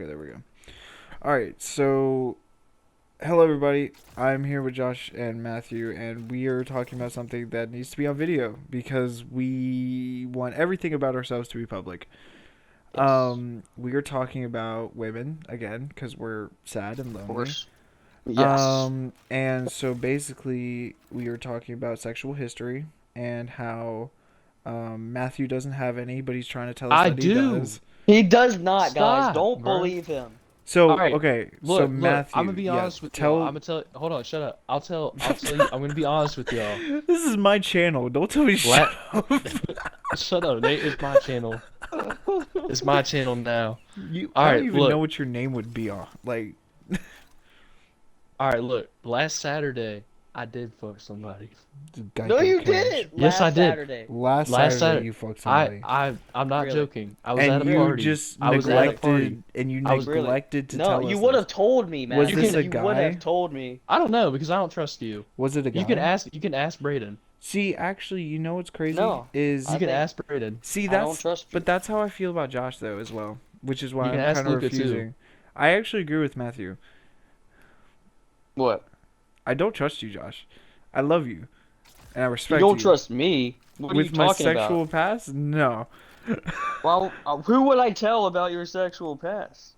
Okay, there we go. All right, so hello everybody. I'm here with Josh and Matthew, and we are talking about something that needs to be on video because we want everything about ourselves to be public. Yes, We are talking about women again because we're sad and of lonely. course. Yes. And so basically, we are talking about sexual history and how Matthew doesn't have any, but he's trying to tell us I that he do. does. He does not, guys. Stop, Don't bro. believe him. All So right. okay, so Look. I'm gonna Matthew, be yeah, honest with y'all. I'm tell. gonna tell. Hold on. Shut up. I'll tell you. I'm gonna be honest with y'all. This is my channel. Don't tell me to La shut up. Shut up, Nate. It's my channel. It's my channel now. All I don't right. even know Look. what your name would be on. Like, All right. Look. Last Saturday, I did fuck somebody. No, Geico you Cash. didn't. Yes, I Last did. Saturday. Last Last Saturday, Saturday. you fucked I somebody, I I'm not Really? joking. I was and at a you party. just I was at a party. neglected, and you I was Really? neglected to No, tell you us would this. have told me, Was You this Matthew. can. a You would guy? have told me. I don't know because I don't trust you. Was it a You can guy? ask. You can ask Braden. See, actually, you know what's crazy No, is You I can think ask Braden. see I don't that's trust you. but that's how I feel about Josh though as well, which is You why can I'm ask kind of Luca too. refusing. I actually agree with Matthew. What? I don't trust you, Josh. I love you and I You respect don't you. trust me? What are you With my talking about? sexual past, no. Well, who would I tell about your sexual past?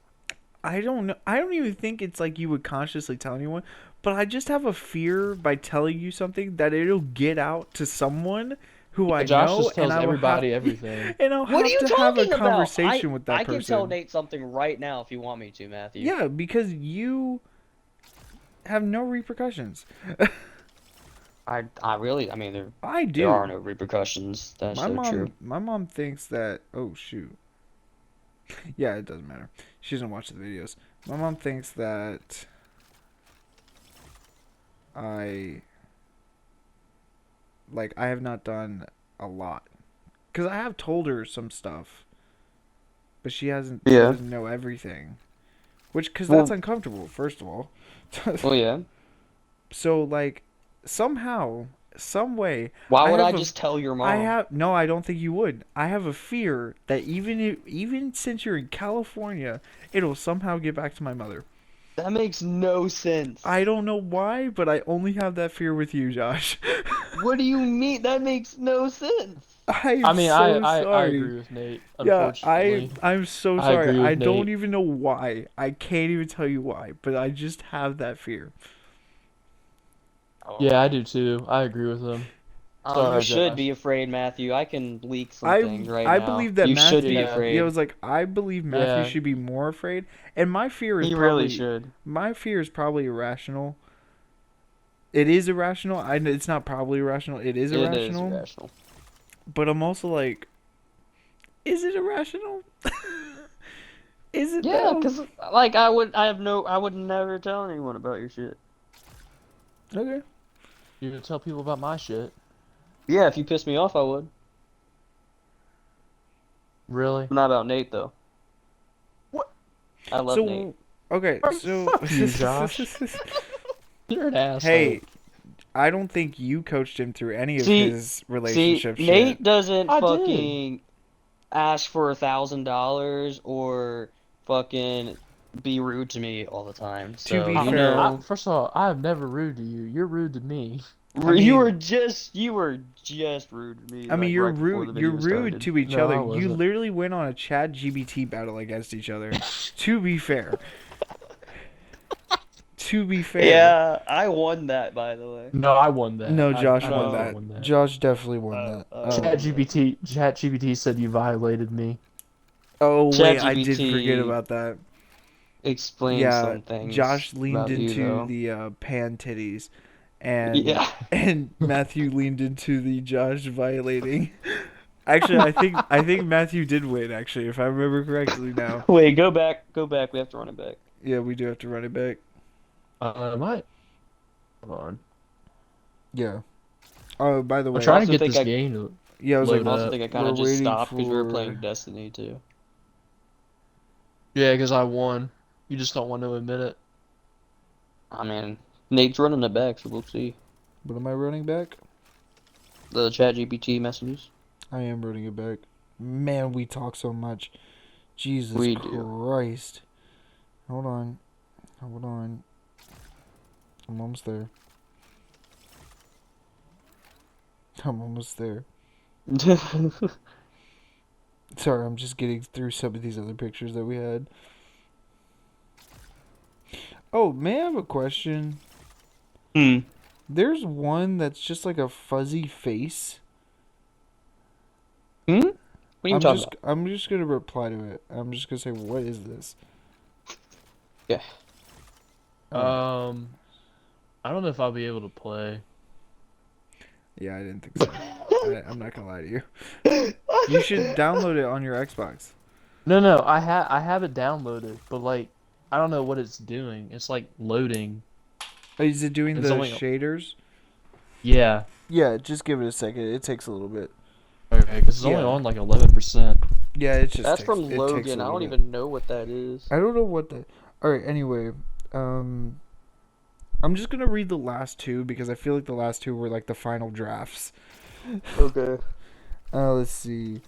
I don't know. I don't even think it's like you would consciously tell anyone, but I just have a fear by telling you something that it'll get out to someone who Yeah, I Josh know, just and tells I will have, everybody everything. and I'll What are have you to have a talking about? conversation with that I can tell person. Nate something right now if you want me to, Matthew. Yeah, because you have no repercussions. I mean, I there are do. no repercussions. That's so true. My mom thinks that. Oh shoot. Yeah, it doesn't matter. She doesn't watch the videos. My mom thinks that I I have not done a lot because I have told her some stuff, but she hasn't. She Yeah. doesn't know everything, which because that's Well, uncomfortable. First of all, well, yeah. so somehow, some way, Why I would I have a. just tell your I mom? have no. I don't think you would. I have a fear that even since you're in California, it'll somehow get back to my mother. That makes no sense. I don't know why, but I only have that fear with you, Josh. What do you mean? That makes no sense. I'm I mean, I, so I, I sorry. agree with Nate, Yeah, unfortunately. I'm so I sorry. agree I with don't Nate. even know why. I can't even tell you why, but I just have that fear. Yeah, I Oh. do too. I agree with him. You Sorry, should Josh. be afraid, Matthew. I can leak some things right I now. believe that You should be Matthew. Yeah, Yeah, I afraid. was like, I believe Matthew yeah. should be more afraid, and He really should. my fear is probably irrational. It is irrational. It's not probably irrational. It is It is irrational. irrational. But I'm also like, is it irrational? Is it Yeah, though? 'cause I would never tell anyone about your shit. Okay. You're gonna tell people about my shit. Yeah, if you piss me off, I would. Really? Not about Nate though. What? I love Nate. So, okay, so Fuck you, Josh. You're an asshole. hey, I don't think you coached him through any of See, his see, relationship shit. Nate doesn't I did. fucking ask for $1,000 or fucking be rude to me all the time. To So be you fair, know, First of all, I have never rude to you. You're rude to me. I you mean, were just rude to me I mean, like you're right before the rude. You're video rude started. to each No, other. I You wasn't. literally went on a Chatgpt battle against each other. To be fair, to be fair, Yeah, I won that by the way. No, I won that. no, Josh I won definitely No, that. won that. Josh definitely won that. I won that. ChatGPT said you violated me. Oh wait, I did forget ChatGPT about that. explains Yeah, some things Josh leaned about you into though. the pan titties, and Yeah. Matthew leaned into the Josh violating. Actually, I think Matthew did win. Actually, if I remember correctly now. Wait, go back. We have to run it back. Yeah, we do have to run it back. Might. Hold on. Yeah. Oh, by the I'm I way, trying to also get think this I game to yeah, I was like, load I also up. think I kind we're of just waiting stopped because we were for. playing Destiny too. Yeah, because I won. You just don't want to admit it. I mean, Nate's running it back, so we'll see. What am I running back? The ChatGPT messages. I am running it back. Man, we talk so much. Jesus We do. Christ. Hold on. Hold on. I'm almost there. I'm almost there. Sorry, I'm just getting through some of these other pictures that we had. Oh, may I have a question? Hmm. There's one that's just like a fuzzy face. Hmm? What are you talking about? I'm just gonna reply to it. I'm just gonna say, what is this? Yeah. Alright. I don't know if I'll be able to play. Yeah, I didn't think so. I'm not gonna lie to you. You should download it on your Xbox. No, I have it downloaded, but like I don't know what it's doing. It's like loading. Is it doing It's the only shaders? yeah. Yeah, just give it a second. It takes a little bit. Okay, because it's only Yeah. on like 11%. Yeah, That's from it takes a Logan. I little don't bit. even know what that is. I don't know what the. Alright, anyway. I'm just gonna read the last two because I feel like the last two were like the final drafts. Okay. Let's see.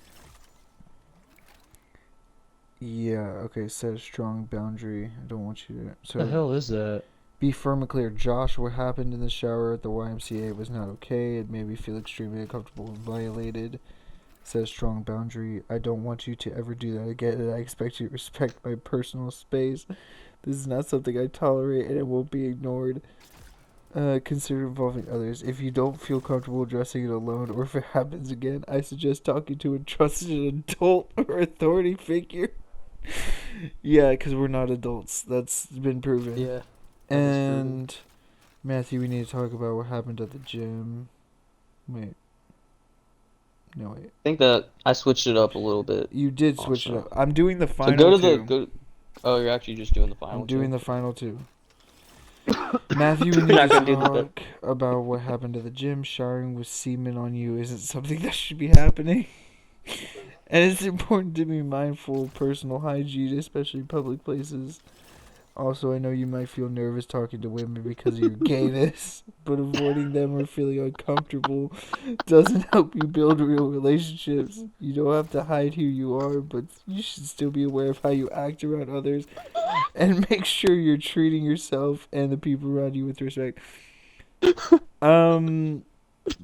Yeah, okay, set a strong boundary. I don't want you to. What the So, hell is that? be firm and clear. Josh, what happened in the shower at the YMCA was not okay. It made me feel extremely uncomfortable and violated. Set a strong boundary. I don't want you to ever do that again, and I expect you to respect my personal space. This is not something I tolerate, and it won't be ignored. Consider involving others. If you don't feel comfortable addressing it alone, or if it happens again, I suggest talking to a trusted adult or authority figure. Yeah, because we're not adults. That's been proven. Yeah. That is proven. And Matthew, we need to talk about what happened at the gym. Wait. No, wait. I think that I switched it up a little bit You did switch it also. up. I'm doing the So go final to the two. go. Oh, you're actually just doing the I'm final doing two. the final two. Matthew, we You're need not to gonna do the. talk about what happened at the gym. Showering with semen on you isn't something that should be happening. And it's important to be mindful of personal hygiene, especially in public places. Also, I know you might feel nervous talking to women because of your gayness, but avoiding them or feeling uncomfortable doesn't help you build real relationships. You don't have to hide who you are, but you should still be aware of how you act around others and make sure you're treating yourself and the people around you with respect. Um,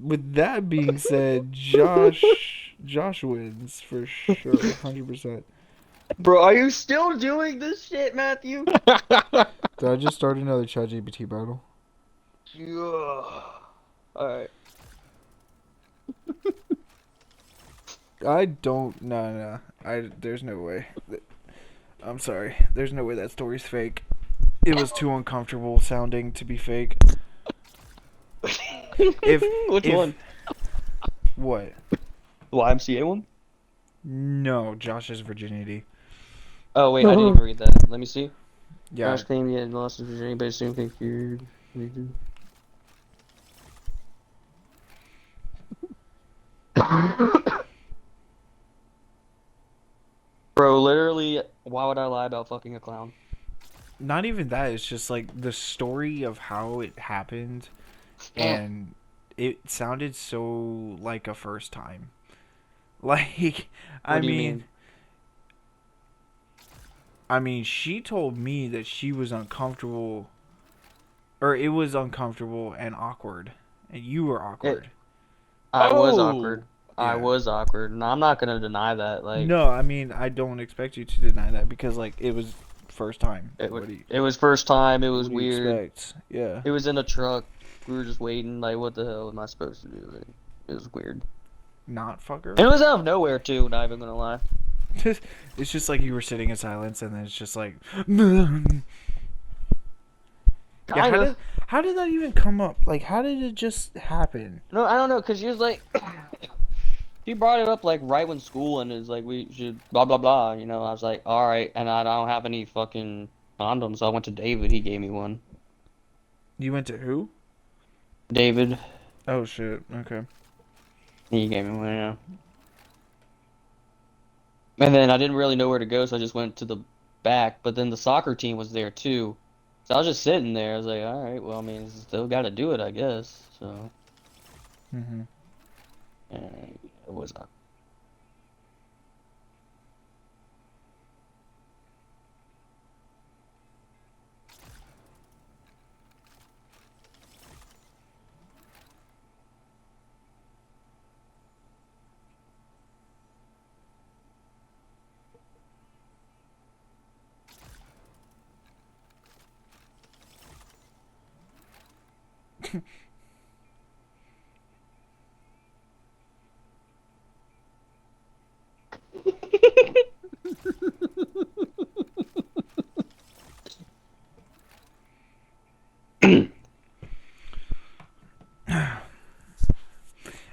with that being said, Josh wins for sure, 100%. Bro, are you still doing this shit, Matthew? Did I just start another ChatGPT battle? Yeah. Alright. I don't. No. There's no way. I'm sorry. There's no way that story's fake. It was too uncomfortable sounding to be fake. If Which if one? what? The YMCA one? No, Josh's virginity. Oh wait, I didn't even read that. Let me see. Yeah, Josh claimed he had lost his virginity, but assumed think you're. Bro, literally, why would I lie about fucking a clown? not even that. It's just like the story of how it happened, Eh, and it sounded so like a first time. Like, I what do you mean, mean? I mean, she told me that she was uncomfortable, or it was uncomfortable and awkward, and you were It, awkward. I was Oh, awkward. I Yeah. was awkward. And I'm not gonna deny that. Like, No, I mean, I don't expect you to deny that because, like, it was first time. it was first time. It was What do you weird. expect? Yeah. It was in a truck. We were just waiting. Like, what the hell am I supposed to do? Like, it was weird. Not fucker. And it was out of nowhere too. Not even gonna lie. It's just like you were sitting in silence, and then it's just like, yeah. Kinda. How did that even come up? Like, how did it just happen? No, I don't know. Cause she was like, she brought it up like right when school ended. Like we should blah blah blah. You know, I was like, all right. And I don't have any fucking condoms, so I went to David. He gave me one. You went to who? David. Oh shit. Okay. He gave me one. Yeah. And then I didn't really know where to go, so I just went to the back. But then the soccer team was there too. So I was just sitting there. I was like, all right, well, I mean, still got to do it, I guess. So, Mhm. and it was not.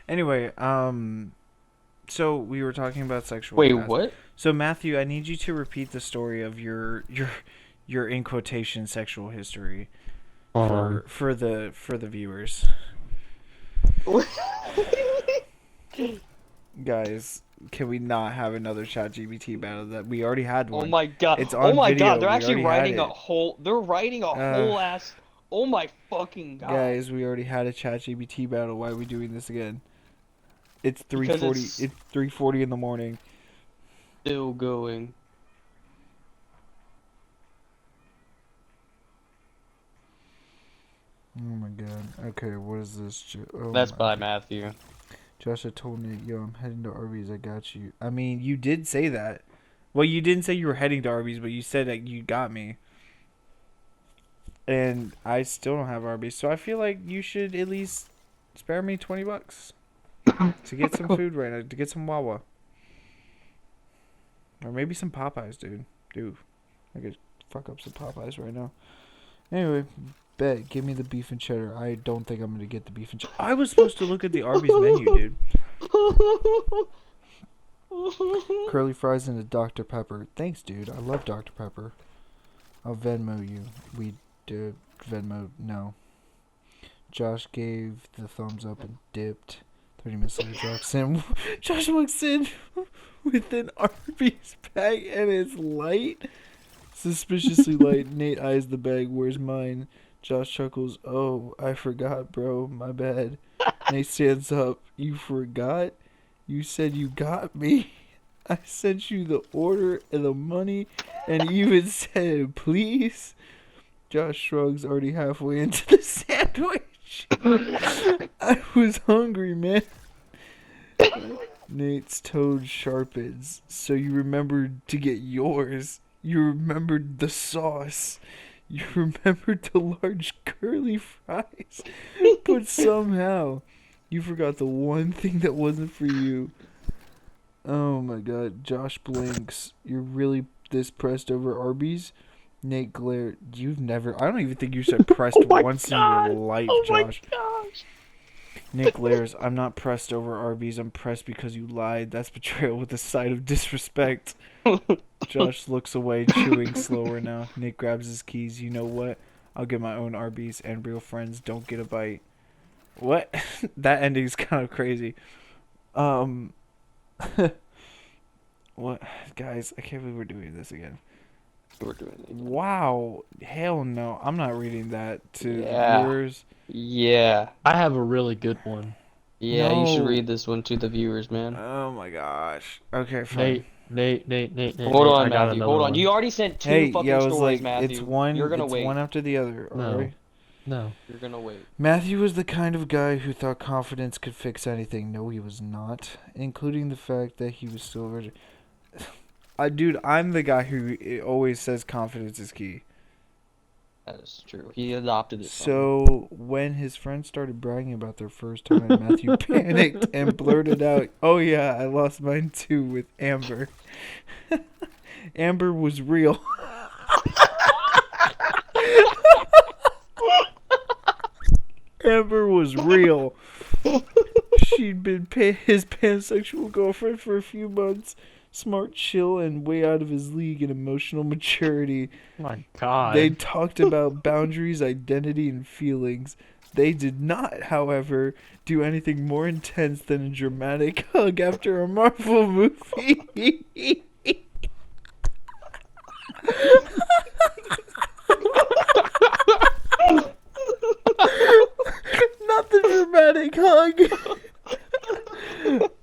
Anyway, so we were talking about sexual Wait, harassment. what? So Matthew, I need you to repeat the story of your in quotation sexual history for the viewers. Guys, can we not have another ChatGPT battle? That we already had Oh one. my god. It's Oh on my video. god, they're We actually already had writing a it. whole they're writing a whole ass. Oh my fucking god. Guys, we already had a ChatGPT battle. Why are we doing this again? It's Because 3:40. it's It's 3:40 in the morning. still going. Oh my god. Okay, what is this? Oh That's my by god. Matthew. Josh, I told Nate, yo, I'm heading to Arby's. I got you. I mean, you did say that. Well, you didn't say you were heading to Arby's, but you said that you got me. And I still don't have Arby's, so I feel like you should at least spare me $20 to get some food right now, to get some Wawa. Or maybe some Popeyes, dude. Dude, I could fuck up some Popeyes right now. Anyway, bet. Give me the beef and cheddar. I don't think I'm going to get the beef and cheddar. I was supposed to look at the Arby's menu, dude. Curly fries and a Dr. Pepper. Thanks, dude. I love Dr. Pepper. I'll Venmo you. We did Venmo. No. Josh gave the thumbs up and dipped. 30 minutes later, Josh walks in with an Arby's bag and it's light. Suspiciously light. Nate eyes the bag. Where's mine? Josh chuckles. Oh, I forgot, bro. My bad. Nate stands up. You forgot? You said you got me. I sent you the order and the money and even said please. Josh shrugs, already halfway into the sandwich. I was hungry, man. Nate's tone sharpens. So you remembered to get yours. You remembered the sauce. You remembered the large curly fries. But somehow, you forgot the one thing that wasn't for you. Oh my god. Josh blinks. You're really this pressed over Arby's? Nate glared. You've never... I don't even think you said pressed once in your life, Josh. Oh my gosh. Nick glares. I'm not pressed over Arby's. I'm pressed because you lied. That's betrayal with a side of disrespect. Josh looks away, chewing slower now. Nick grabs his keys. You know what? I'll get my own Arby's, and real friends don't get a bite. What? That ending's kind of crazy. What? Guys, I can't believe we're doing this again. We're doing it. Wow. Hell no. I'm not reading that to the Yeah. viewers. Yeah. I have a really good one. Yeah, you should No. read this one to the viewers, man. Oh my gosh. Okay, fine. Nate. Hold on, I got Matthew. another Hold on. one. You already sent two Hey, fucking yeah, I was stories, like, Matthew. it's one. You're gonna It's wait. one after the other. No. Alright. No. You're gonna wait. Matthew was the kind of guy who thought confidence could fix anything. No, he was not, including the fact that he was still a virgin. Dude, I'm the guy who always says confidence is key. That is true. He adopted it. So when his friends started bragging about their first time, Matthew panicked and blurted out, "Oh yeah, I lost mine too with Amber." Amber was real. Amber was real. She'd been his pansexual girlfriend for a few months. Smart, chill, and way out of his league in emotional maturity. My God. They talked about boundaries, identity, and feelings. They did not, however, do anything more intense than a dramatic hug after a Marvel movie. Not the dramatic hug.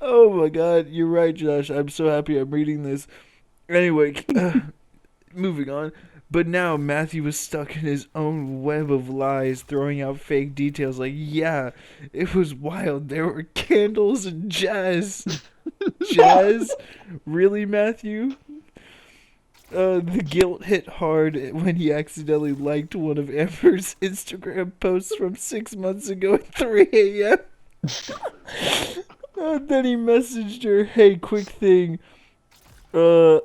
Oh my god, you're right, Josh. I'm so happy I'm reading this. Anyway, moving on. But now Matthew was stuck in his own web of lies, throwing out fake details like, yeah, it was wild. There were candles and jazz. Jazz? Really, Matthew? The guilt hit hard when he accidentally liked one of Amber's Instagram posts from 6 months ago at 3 a.m. Then he messaged her, "Hey, quick thing. Uh,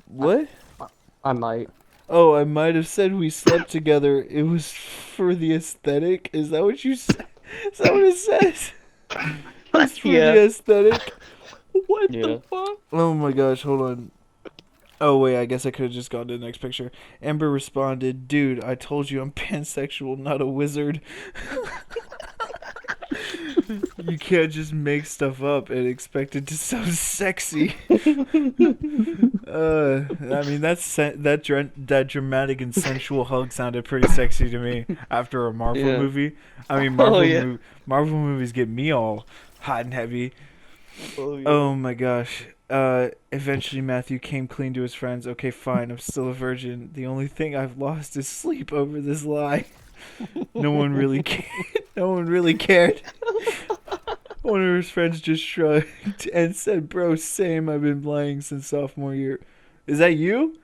what? I might. Oh, I might have said we slept together. It was for the aesthetic. Is that what you said? Is that what it says? It's for Yeah. the aesthetic." What Yeah. the fuck? Oh my gosh, hold on. Oh wait, I guess I could have just gone to the next picture. Amber responded, "Dude, I told you I'm pansexual, not a wizard." You can't just make stuff up and expect it to sound sexy. I mean that dramatic and sensual hug sounded pretty sexy to me after a Marvel Yeah. movie. I mean Oh yeah. Marvel movies get me all hot and heavy. Oh yeah. Oh my gosh. Eventually Matthew came clean to his friends. "Okay, fine, I'm still a virgin. The only thing I've lost is sleep over this lie." No one really cared. No one really cared. One of his friends just shrugged and said, "Bro, same. I've been lying since sophomore year." Is that you?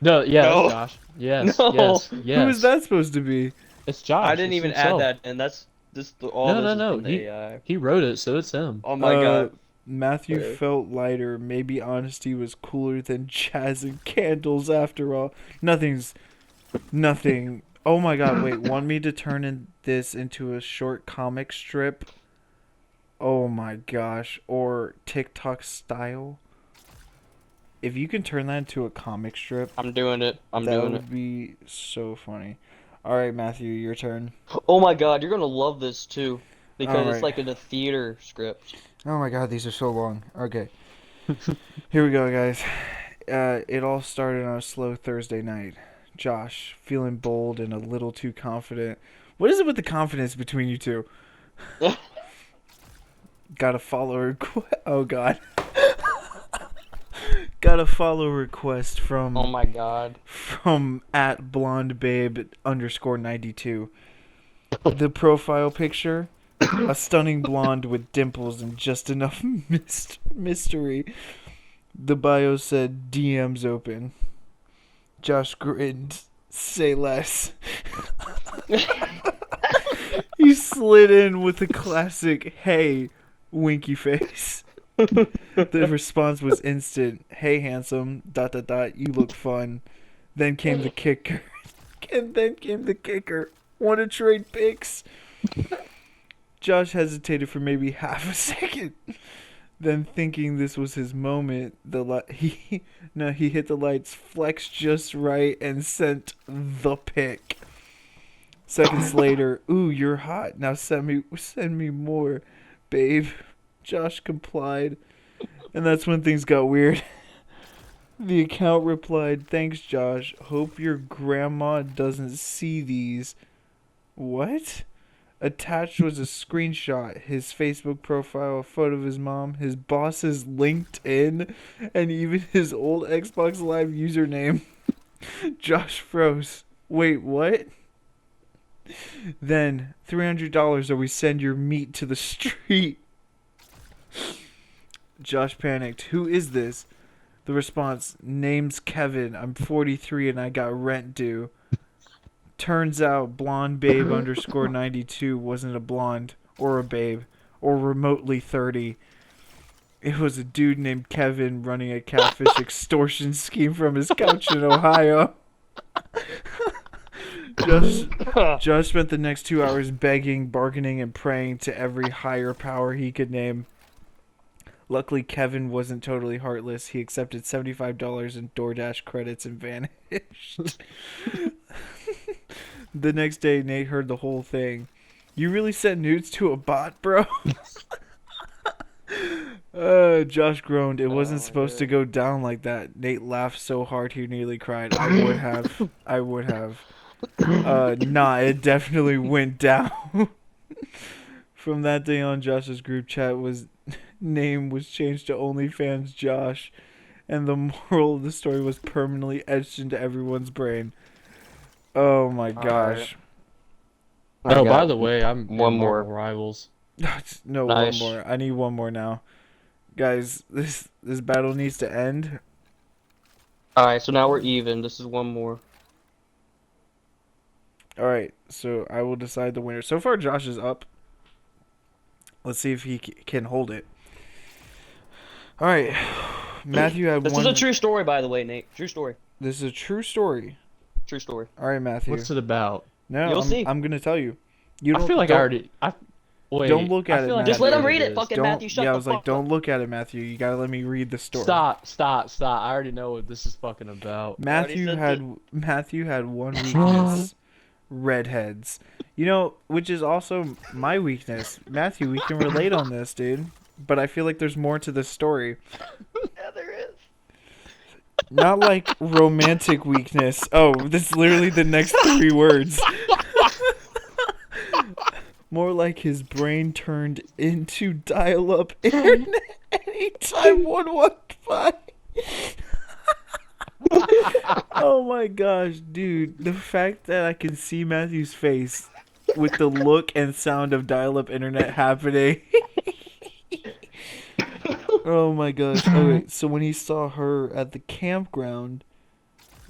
No, yeah, No. that's Josh. Yes, No. yes, Who is yes. that supposed to be? It's Josh. I didn't It's even add himself. that, and that's all No, this no, is no. from the AI. He wrote it, so it's him. Oh my god. Matthew Okay. felt lighter. Maybe honesty was cooler than jazz and candles after all. Nothing. Oh my god, wait, want me to this into a short comic strip? Oh my gosh. Or TikTok style? If you can turn that into a comic strip, I'm doing it. I'm that doing it. would be so funny. Alright, Matthew, your turn. Oh my god, you're gonna love this too. Because it's Alright. like in a theater script. Oh my god, these are so long. Okay. Here we go, guys. It all started on a slow Thursday night. Josh, feeling bold and a little too confident. What is it with the confidence between you two? Got a follow request. Oh god. Got a follow request Oh my god. from at blondebabe_92. The profile picture, a stunning blonde with dimples and just enough mystery. The bio said DMs open. Josh grinned. Say less. He slid in with a classic "hey" winky face. The response was instant. "Hey handsome, ... you look fun." Then came the kicker. "Wanna trade pics?" Josh hesitated for maybe half a second. Then, thinking this was his moment, he hit the lights, flexed just right, and sent the pic. Seconds later, "Ooh, you're hot. Now send me more, babe." Josh complied, and that's when things got weird. The account replied, "Thanks, Josh. Hope your grandma doesn't see these." What? Attached was a screenshot, his Facebook profile, a photo of his mom, his boss's LinkedIn, and even his old Xbox Live username. Josh froze. "Wait, what?" Then, $300 or we send your meat to the street. Josh panicked. "Who is this?" The response, "Name's Kevin. I'm 43 and I got rent due." Turns out blondebabe_92 wasn't a blonde or a babe or remotely 30. It was a dude named Kevin running a catfish extortion scheme from his couch in Ohio. Josh spent the next 2 hours begging, bargaining, and praying to every higher power he could name. Luckily, Kevin wasn't totally heartless. He accepted $75 in DoorDash credits and vanished. The next day, Nate heard the whole thing. "You really sent nudes to a bot, bro?" Josh groaned. "It wasn't supposed to go down like that." Nate laughed so hard he nearly cried. "I would have. I would have." Nah, it definitely went down. From that day on, Josh's group chat name was changed to OnlyFans Josh, and the moral of the story was permanently etched into everyone's brain. Oh my gosh. I Oh, by got the way, I'm one in Marvel more. Rivals. No, one Nice. more. I need one more now. Guys, this battle needs to end. Alright, so now we're even. This is one more. All right, so I will decide the winner. So far, Josh is up. Let's see if he can hold it. All right, Matthew had This one. is a true story, by the way, Nate. True story. This is a true story. True story. All right, Matthew. What's it about? No, You'll see. I'm gonna tell you. You don't. I feel like I don't- already. Wait. Don't look at I it, feel like Matthew. Just let him I know read what it, fucking Don't. Matthew. Shut Yeah, I the was like, fuck don't up. look at it, Matthew. You gotta let me read the story. Stop! I already know what this is fucking about. Matthew said had one weakness: redheads. You know, which is also my weakness. Matthew, we can relate on this, dude. But I feel like there's more to this story. Yeah, there is. Not like romantic weakness. Oh, that's literally the next 3 words. More like his brain turned into dial-up internet anytime 115. Oh my gosh, dude. The fact that I can see Matthew's face with the look and sound of dial-up internet happening. Oh my gosh. Okay, so when he saw her at the campground,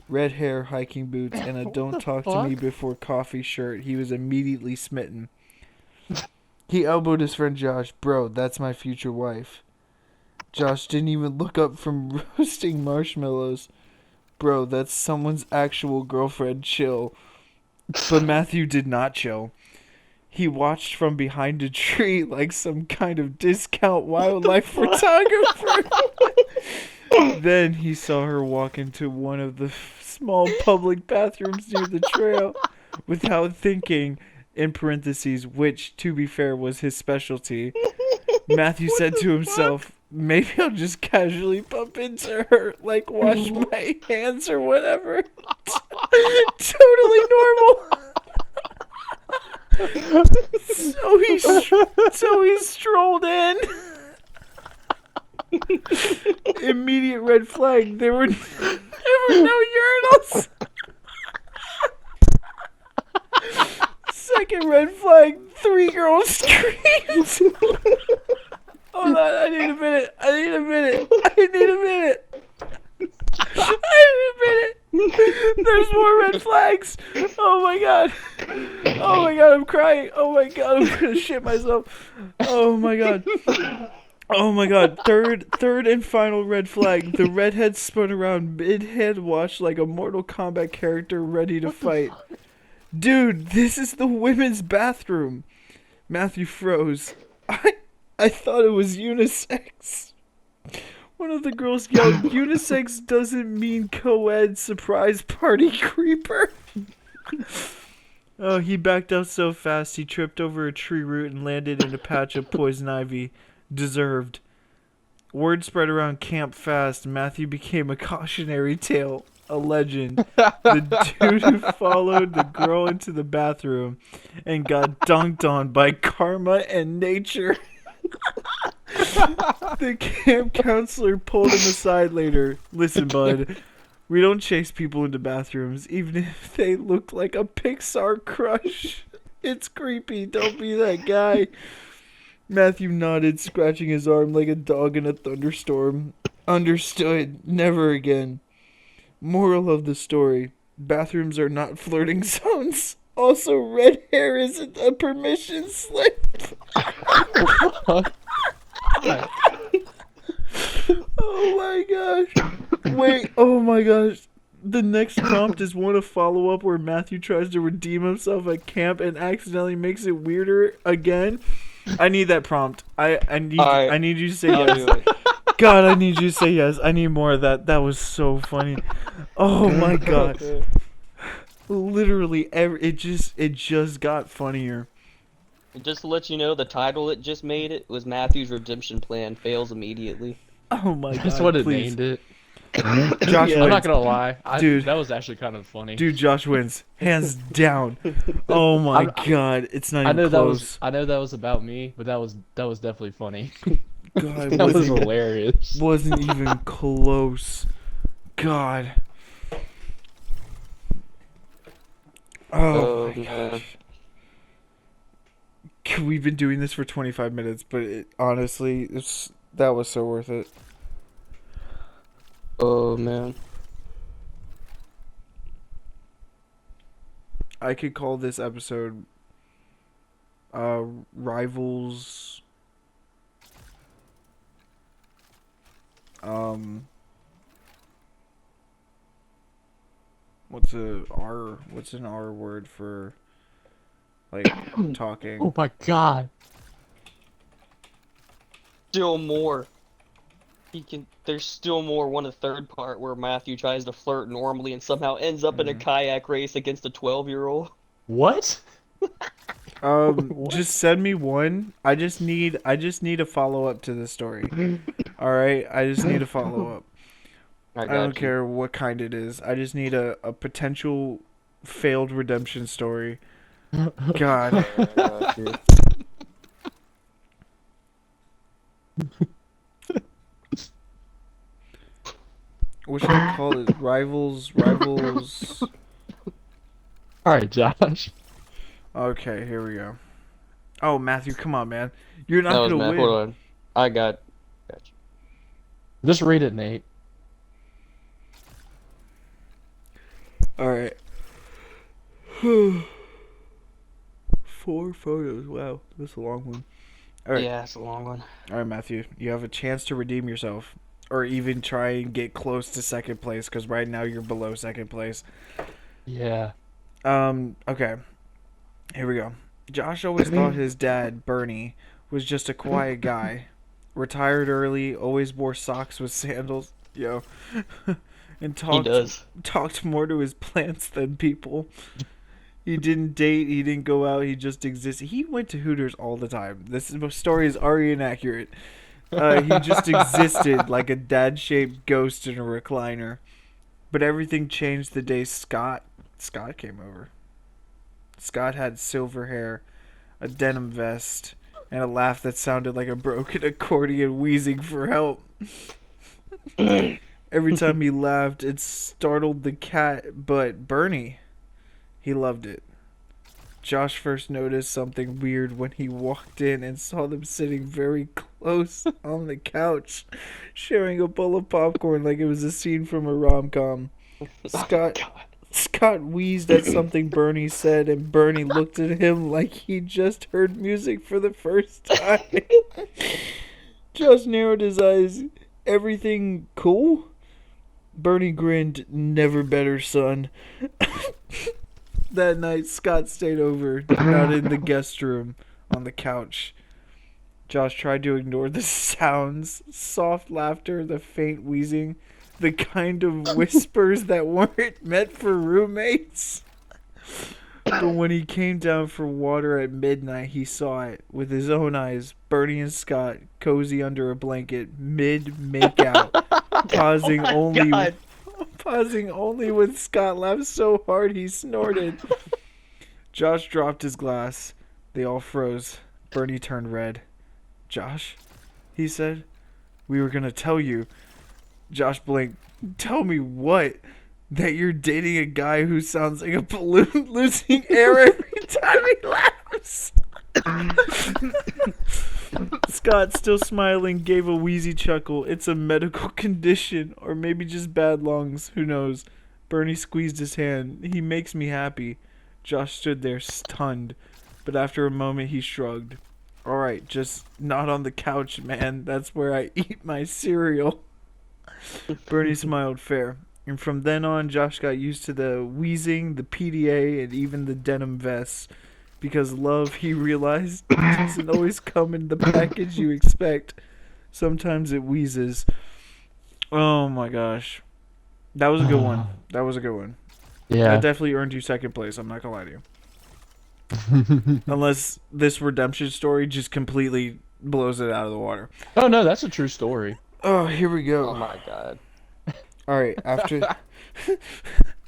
red hair, hiking boots, and a don't talk to me fuck? before coffee shirt, he was immediately smitten. He elbowed his friend Josh. Bro, that's my future wife. Josh didn't even look up from roasting marshmallows. Bro, that's someone's actual girlfriend. Chill. But Matthew did not chill. He watched from behind a tree like some kind of discount wildlife photographer. Then he saw her walk into one of the small public bathrooms near the trail without thinking, in parentheses, which, to be fair, was his specialty. Matthew said to himself, maybe I'll just casually bump into her, like wash my hands or whatever. Totally normal. So he strolled in. Immediate red flag. There were no urinals. Second red flag. 3 girls screamed. Hold on, I need a minute. There's more red flags. Oh my god, I'm crying. Oh my god, I'm gonna shit myself. Oh my god. Third and final red flag. The redhead spun around mid-head wash like a Mortal Kombat character ready to fight. Dude, this is the women's bathroom. Matthew froze. I thought it was unisex. One of the girls yelled, unisex doesn't mean co-ed, surprise party creeper. Oh, he backed out so fast he tripped over a tree root and landed in a patch of poison ivy. Deserved. Word spread around camp fast. Matthew became a cautionary tale, a legend. The dude who followed the girl into the bathroom and got dunked on by karma and nature. The camp counselor pulled him aside later. Listen, bud, we don't chase people into bathrooms, even if they look like a Pixar crush. It's creepy. Don't be that guy. Matthew nodded, scratching his arm like a dog in a thunderstorm. Understood. Never again. Moral of the story. Bathrooms are not flirting zones. Also, red hair isn't a permission slip. Oh my gosh. Wait, oh my gosh. The next prompt is one of follow-up where Matthew tries to redeem himself at camp and accidentally makes it weirder again. I need that prompt. I need you to say I'll do yes. it. God, I need you to say yes. I need more of that. That was so funny. Oh my god. Literally it just got funnier. Just to let you know, the title it just made it was Matthew's Redemption Plan fails immediately. Oh my god. That's what it please. named it. Josh I'm wins. not gonna lie, Dude. that was actually kind of funny. Dude, Josh wins. Hands down. Oh my god. It's not I even know close. I know that was about me, but that was definitely funny. God, That was wasn't, hilarious. wasn't even close. God. Oh my man. gosh. We've been doing this for 25 minutes, but honestly, that was so worth it. Oh man. I could call this episode Rivals um what's an R word for like talking? Oh my god. Still more. There's still more. One of the third part where Matthew tries to flirt normally and somehow ends up in a Mhm. kayak race against a 12-year-old. What? What? Just send me one. I just need a follow up to this story. All right, I just need a follow up. I I don't got you. care what kind it is. I just need a potential failed redemption story. God. I got you. What should I call it? Rivals. Alright, Josh. Okay, here we go. Oh, Matthew, come on, man. You're That not was gonna Matt. Hold win. on. I got you. Just read it, Nate. All right. 4 photos. Wow, that's a long one. All right. Yeah, it's a long one. All right, Matthew. You have a chance to redeem yourself, or even try and get close to second place, because right now you're below second place. Yeah. Okay. Here we go. Josh always thought his dad, Bernie, was just a quiet guy. Retired early, always wore socks with sandals. Yo. And He does. talked more to his plants than people. He didn't date, he didn't go out, he just existed. He went to Hooters all the time. This story is already inaccurate. He just existed like a dad-shaped ghost in a recliner. But everything changed the day Scott came over. Scott had silver hair, a denim vest, and a laugh that sounded like a broken accordion wheezing for help. Every time he laughed, it startled the cat, but Bernie, he loved it. Josh first noticed something weird when he walked in and saw them sitting very close on the couch, sharing a bowl of popcorn like it was a scene from a rom-com. Scott God. Scott wheezed at something Bernie said, and Bernie looked at him like he just heard music for the first time. Josh narrowed his eyes. Everything cool? Bernie grinned. Never better, son. That night, Scott stayed over, not in the guest room, on the couch. Josh tried to ignore the sounds, soft laughter, the faint wheezing, the kind of whispers that weren't meant for roommates. But when he came down for water at midnight, he saw it with his own eyes. Bernie and Scott, cozy under a blanket, mid-make-out, pausing Oh my only God. pausing only when Scott laughed so hard he snorted. Josh dropped his glass. They all froze. Bernie turned red. Josh, he said, we were gonna tell you. Josh blinked. Tell me what? That you're dating a guy who sounds like a balloon losing air every time he laughs. Scott, still smiling, gave a wheezy chuckle. It's a medical condition, or maybe just bad lungs. Who knows? Bernie squeezed his hand. He makes me happy. Josh stood there, stunned. But after a moment, he shrugged. Alright, just not on the couch, man. That's where I eat my cereal. Bernie smiled fair. And from then on, Josh got used to the wheezing, the PDA, and even the denim vests. Because love, he realized, doesn't always come in the package you expect. Sometimes it wheezes. Oh my gosh. That was a good one. That was a good one. That Yeah. definitely earned you second place. I'm not gonna lie to you. Unless this redemption story just completely blows it out of the water. Oh no, that's a true story. Oh, here we go. Oh my God. Alright, after...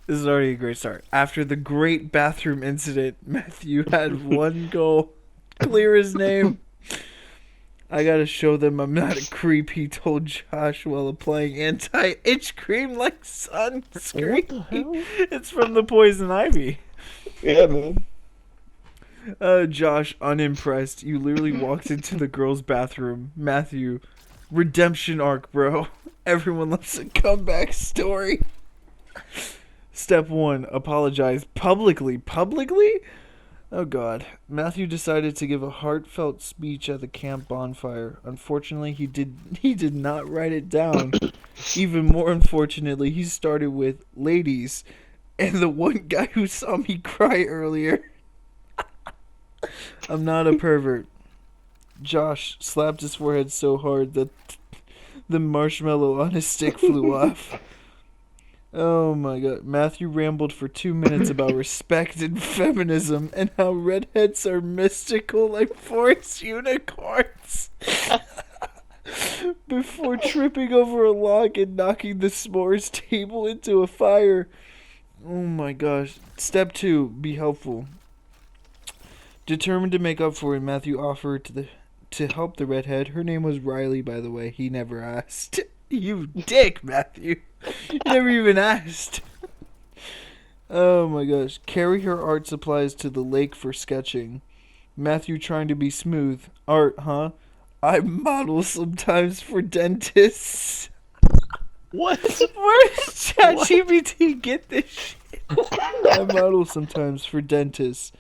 This is already a great start. After the great bathroom incident, Matthew had one goal. Clear his name. I gotta show them I'm not a creep, he told Josh while applying anti-itch cream like sunscreen. What the hell? It's from the poison ivy. Yeah, man. Josh, unimpressed, you literally walked into the girls' bathroom. Matthew, redemption arc, bro. Everyone loves a comeback story. Step 1, apologize publicly. Publicly? Oh god. Matthew decided to give a heartfelt speech at the camp bonfire. Unfortunately, he did not write it down. Even more unfortunately, he started with ladies and the one guy who saw me cry earlier. I'm not a pervert. Josh slapped his forehead so hard that the marshmallow on his stick flew off. Oh my god. Matthew rambled for 2 minutes about respect and feminism and how redheads are mystical like forest unicorns. Before tripping over a log and knocking the s'mores table into a fire. Oh my gosh. Step 2, be helpful. Determined to make up for it, Matthew offered to help the redhead. Her name was Riley, by the way. He never asked. You dick, Matthew. You never even asked. Oh my gosh. Carry her art supplies to the lake for sketching. Matthew trying to be smooth. Art, huh? I model sometimes for dentists. What? Where does Chatgpt get this shit? I model sometimes for dentists.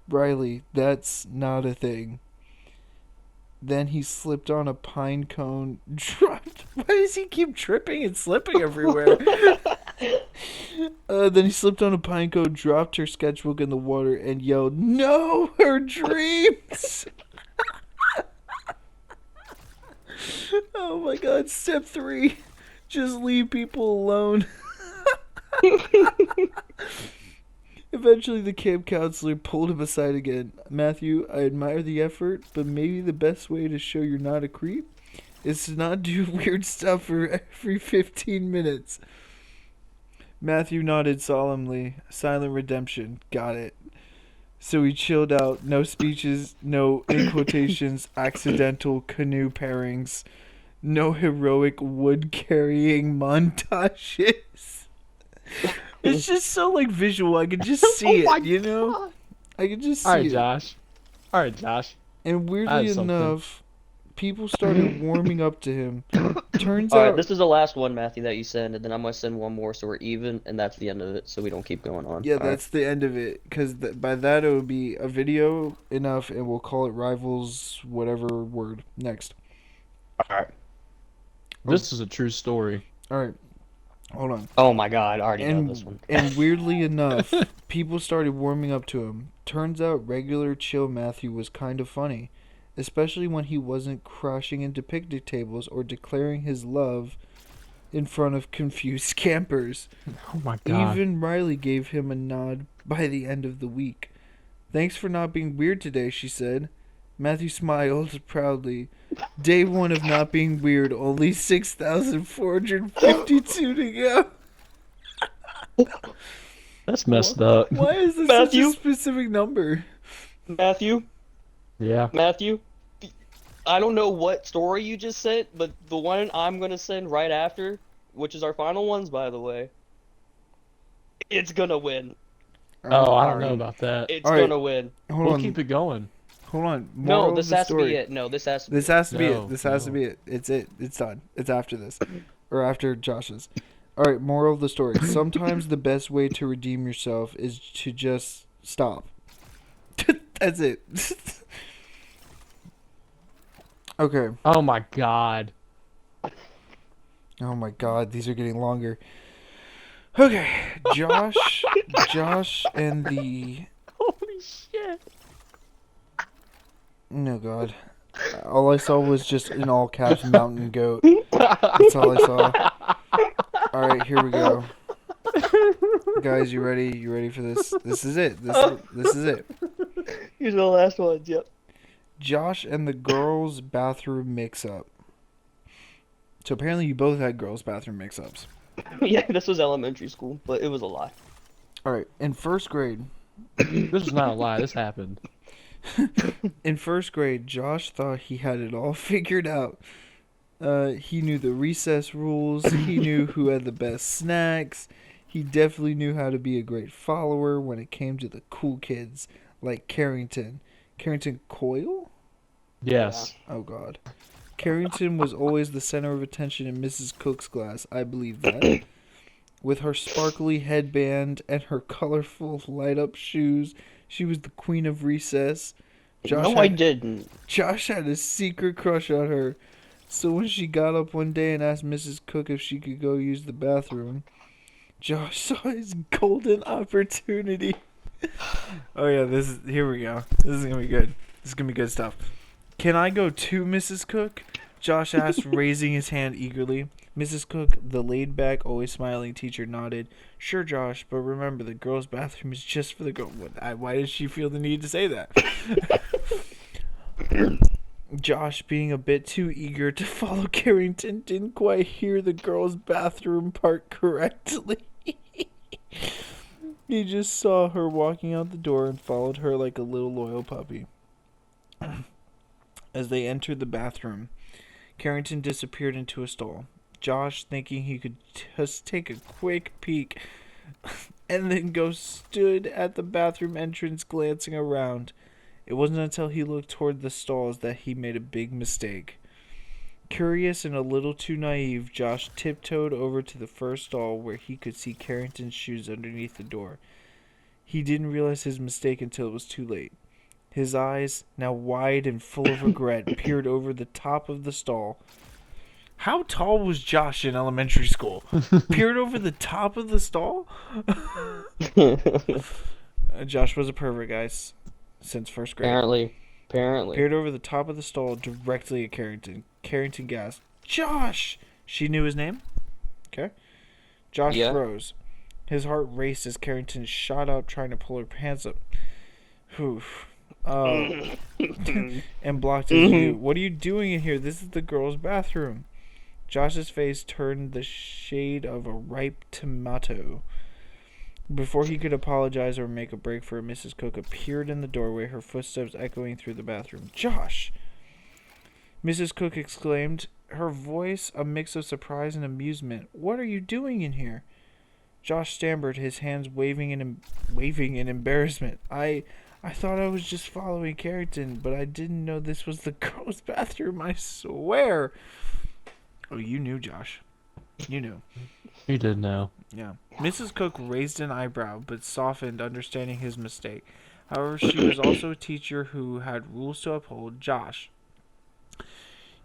Riley, that's not a thing. Then he slipped on a pine cone, dropped. Why does he keep tripping and slipping everywhere? Then he slipped on a pine cone, dropped her sketchbook in the water, and yelled, "No, her dreams!" Oh my god, step 3. Just leave people alone. Eventually, the camp counselor pulled him aside again. Matthew, I admire the effort, but maybe the best way to show you're not a creep is to not do weird stuff for every 15 minutes. Matthew nodded solemnly. Silent redemption. Got it. So he chilled out. No speeches, no in quotations, accidental canoe pairings, no heroic wood carrying montages. It's just so like visual. I could just see Oh it, my you know? God. I could just see All right, it. Josh. All right, Josh. And I weirdly have something. enough, people started warming up to him. Turns All right, out, this is the last one, Matthew, that you send, and then I'm gonna send one more, so we're even, and that's the end of it, so we don't keep going on. yeah, All right. that's the end of it. Because by that, it would be a video enough, and we'll call it Rivals, whatever word. Next. All right. This is a true story. All right. Hold on. Oh my God, I already know this one. And weirdly enough, people started warming up to him. Turns out regular chill Matthew was kind of funny, especially when he wasn't crashing into picnic tables or declaring his love in front of confused campers. Oh my God. Even Riley gave him a nod by the end of the week. Thanks for not being weird today, she said. Matthew smiled proudly. Day 1 of not being weird, only 6,452 to go. That's messed up. Why is this Matthew? such a specific number? Matthew, Yeah. I don't know what story you just sent, but the one I'm gonna send right after, which is our final ones, by the way, it's gonna win. Oh, I don't know Sorry. about that. It's All right. gonna win. Hold We'll on. keep it going. Hold on. No, Moral this of the has to story. be it. No, this has to be This it. has to be No, it. This has to no. be it. It's it. It's done. It's after this. Or after Josh's. Alright, moral of the story. Sometimes the best way to redeem yourself is to just stop. That's it. Okay. Oh my God. Oh my god, these are getting longer. Okay. Josh and the... Holy shit. No god. All I saw was just in all caps mountain goat. That's all I saw. Alright, here we go. Guys, you ready? You ready for this? This is it. This is it. Here's the last ones. Yep. Josh and the girls' bathroom mix-up. So apparently you both had girls' bathroom mix-ups. Yeah, this was elementary school, but it was a lie. Alright, in first grade... This is not a lie. This happened. In first grade, Josh thought he had it all figured out. He knew the recess rules. He knew who had the best snacks. He definitely knew how to be a great follower when it came to the cool kids, like Carrington. Carrington Coyle? Yes. Oh, God. Carrington was always the center of attention in Mrs. Cook's class. I believe that. With her sparkly headband and her colorful light-up shoes, she was the queen of recess. Josh No, I had didn't. Josh had a secret crush on her. So when she got up one day and asked Mrs. Cook if she could go use the bathroom, Josh saw his golden opportunity. Oh yeah, here we go. This is gonna be good. This is gonna be good stuff. Can I go to Mrs. Cook? Josh asked, raising his hand eagerly. Mrs. Cook, the laid-back, always smiling teacher, nodded. Sure, Josh, but remember, the girls' bathroom is just for the girl. Why did she feel the need to say that? Josh, being a bit too eager to follow Carrington, didn't quite hear the girls' bathroom part correctly. He just saw her walking out the door and followed her like a little loyal puppy. As they entered the bathroom, Carrington disappeared into a stall. Josh, thinking he could just take a quick peek and then go, stood at the bathroom entrance glancing around. It wasn't until he looked toward the stalls that he made a big mistake. Curious and a little too naive, Josh tiptoed over to the first stall where he could see Carrington's shoes underneath the door. He didn't realize his mistake until it was too late. His eyes, now wide and full of regret, peered over the top of the stall. How tall was Josh in elementary school? Peered over the top of the stall? Josh was a pervert, guys, since first grade. Apparently. Peered over the top of the stall directly at Carrington. Carrington gasped, Josh! She knew his name? Okay. Josh froze. His heart raced as Carrington shot up, trying to pull her pants up. And blocked his view. What are you doing in here? This is the girls' bathroom. Josh's face turned the shade of a ripe tomato. Before he could apologize or make a break for it, Mrs. Cook appeared in the doorway, her footsteps echoing through the bathroom. Josh! Mrs. Cook exclaimed, her voice a mix of surprise and amusement. What are you doing in here? Josh stammered, his hands waving in embarrassment. I thought I was just following Carrington, but I didn't know this was the girls' bathroom, I swear. Oh, you knew, Josh. You knew. You did know. Yeah. Mrs. Cook raised an eyebrow, but softened, understanding his mistake. However, she was also a teacher who had rules to uphold. Josh,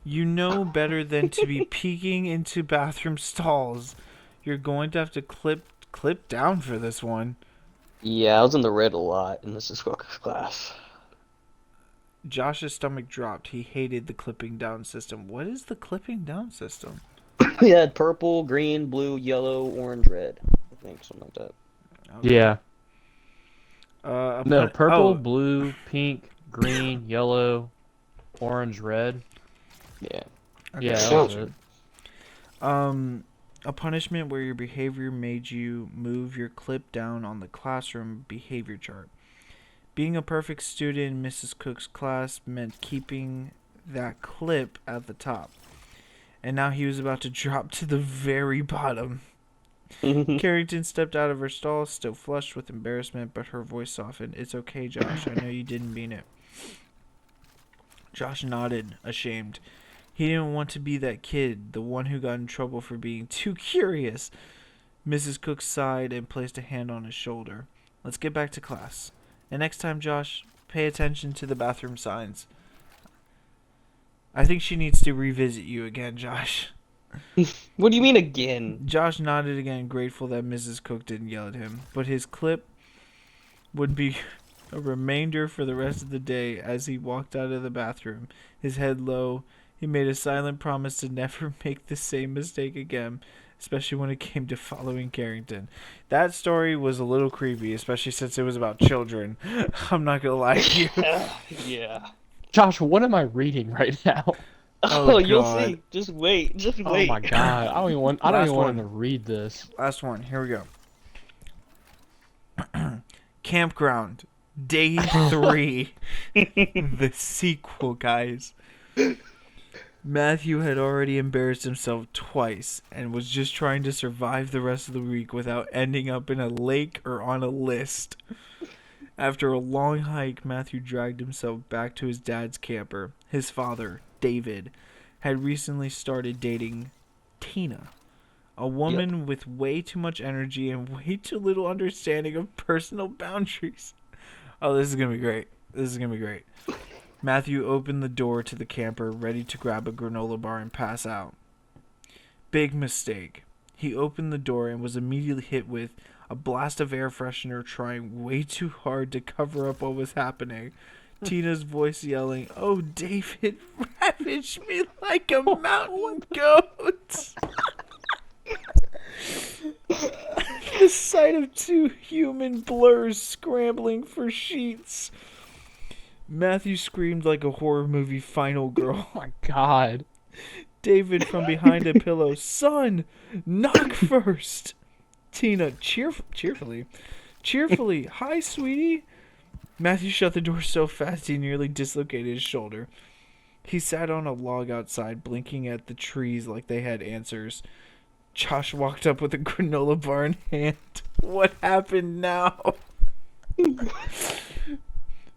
you know better than to be peeking into bathroom stalls. You're going to have to clip down for this one. Yeah, I was in the red a lot in Mrs. Cook's class. Josh's stomach dropped. He hated the clipping down system. What is the clipping down system? We had purple, green, blue, yellow, orange, red. I think something like that. Okay. Yeah. No, purple, oh, blue, pink, green, yellow, orange, red. Yeah. okay. Yeah, that was it. A punishment where your behavior made you move your clip down on the classroom behavior chart. Being a perfect student in Mrs. Cook's class meant keeping that clip at the top. And now he was about to drop to the very bottom. Carrington stepped out of her stall, still flushed with embarrassment, but her voice softened. It's okay, Josh. I know you didn't mean it. Josh nodded, ashamed. He didn't want to be that kid, the one who got in trouble for being too curious. Mrs. Cook sighed and placed a hand on his shoulder. Let's get back to class. And next time, Josh, pay attention to the bathroom signs. I think she needs to revisit you again, Josh. What do you mean again? Josh nodded again, grateful that Mrs. Cook didn't yell at him. But his clip would be a remainder for the rest of the day. As he walked out of the bathroom, his head low, he made a silent promise to never make the same mistake again, especially when it came to following Carrington. That story was a little creepy, especially since it was about children. I'm not gonna lie to you. Yeah. Josh, what am I reading right now? Oh, you'll God. see. Just wait. Just Oh wait. my god. I don't even want him to read this. Last one. Here we go. Campground. Day 3. The sequel, guys. Matthew had already embarrassed himself twice and was just trying to survive the rest of the week without ending up in a lake or on a list. After a long hike, Matthew dragged himself back to his dad's camper. His father, David, had recently started dating Tina, A woman with way too much energy and way too little understanding of personal boundaries. Oh, this is going to be great. This is going to be great. Matthew opened the door to the camper, ready to grab a granola bar and pass out. Big mistake. He opened the door and was immediately hit with a blast of air freshener, trying way too hard to cover up what was happening. Tina's voice yelling, "Oh, David, ravage me like a mountain goat!" The sight of two human blurs scrambling for sheets. Matthew screamed like a horror movie final girl. Oh my god. David from behind a pillow, "Son, knock first." Tina, cheerfully, "Hi, sweetie." Matthew shut the door so fast he nearly dislocated his shoulder. He sat on a log outside, blinking at the trees like they had answers. Josh walked up with a granola bar in hand. What happened now?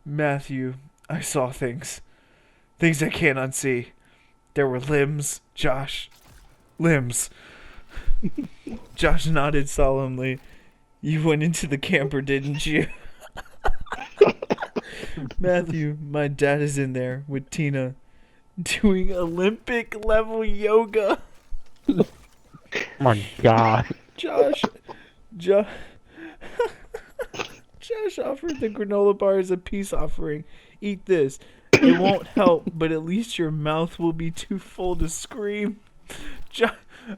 Matthew, I saw things. Things I can't unsee. There were limbs, Josh. Limbs. Josh nodded solemnly. You went into the camper, didn't you? Matthew, my dad is in there with Tina doing Olympic level yoga. Oh my god. Josh Josh offered the granola bar as a peace offering. Eat this. It won't help, but at least your mouth will be too full to scream.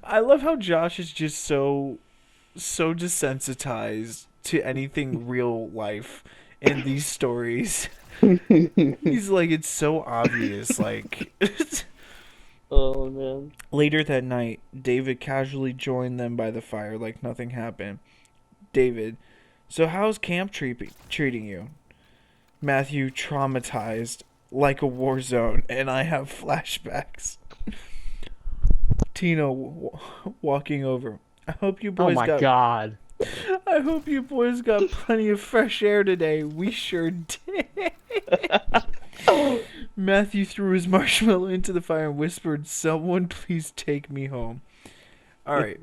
I love how Josh is just so desensitized to anything real life in these stories. He's like, it's so obvious. Like, Oh man. later that night, David casually joined them by the fire like nothing happened. David, so how's camp treating you? Matthew, traumatized, like a war zone, and I have flashbacks. Tina walking over. I hope you Oh boys my got. god. I hope you boys got plenty of fresh air today. We sure did. Matthew threw his marshmallow into the fire and whispered, "Someone please take me home." All right.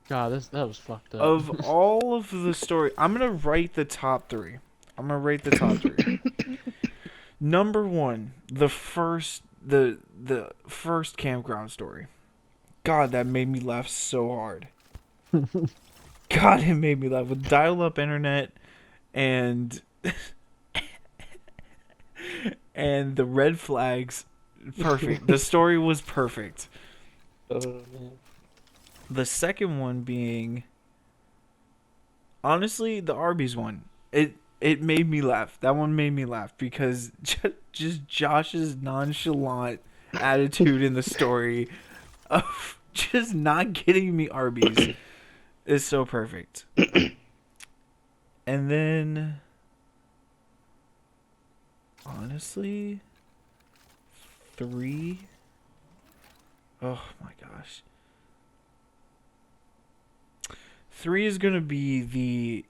God, that was fucked up. Of all of the story, I'm gonna rate the top three. Number one, the first campground story. God, that made me laugh so hard. God, it made me laugh with dial-up internet and and the red flags. Perfect. The story was perfect. Oh man. The second one being, honestly, the Arby's one. It made me laugh. That one made me laugh because just Josh's nonchalant attitude in the story of just not getting me Arby's is so perfect. And then, honestly, 3. Oh my gosh. 3 is gonna be the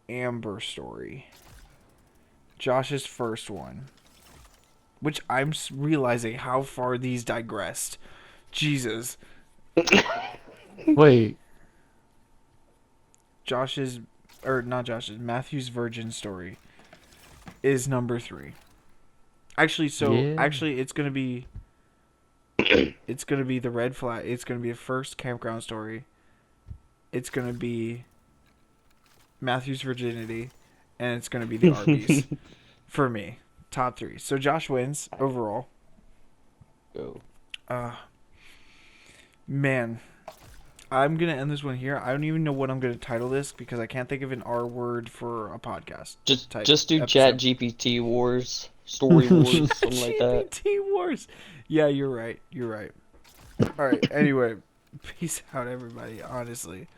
Amber story. Josh's first one. Which I'm Wait, how far these digressed. Jesus. Matthew's virgin story is number 3. Actually, Yeah. it's gonna be the red flag. It's gonna be the first campground story. It's gonna be Matthew's virginity, and it's gonna be the Arby's for me. Top 3. So Josh wins overall. Go. Man, I'm gonna end this one here. I don't even know what I'm gonna title this because I can't think of an R word for a podcast. Just do episode. Chatgpt Wars, Story Wars, something like that. GPT Wars. Yeah, you're right. All right. Anyway, peace out, everybody. Honestly.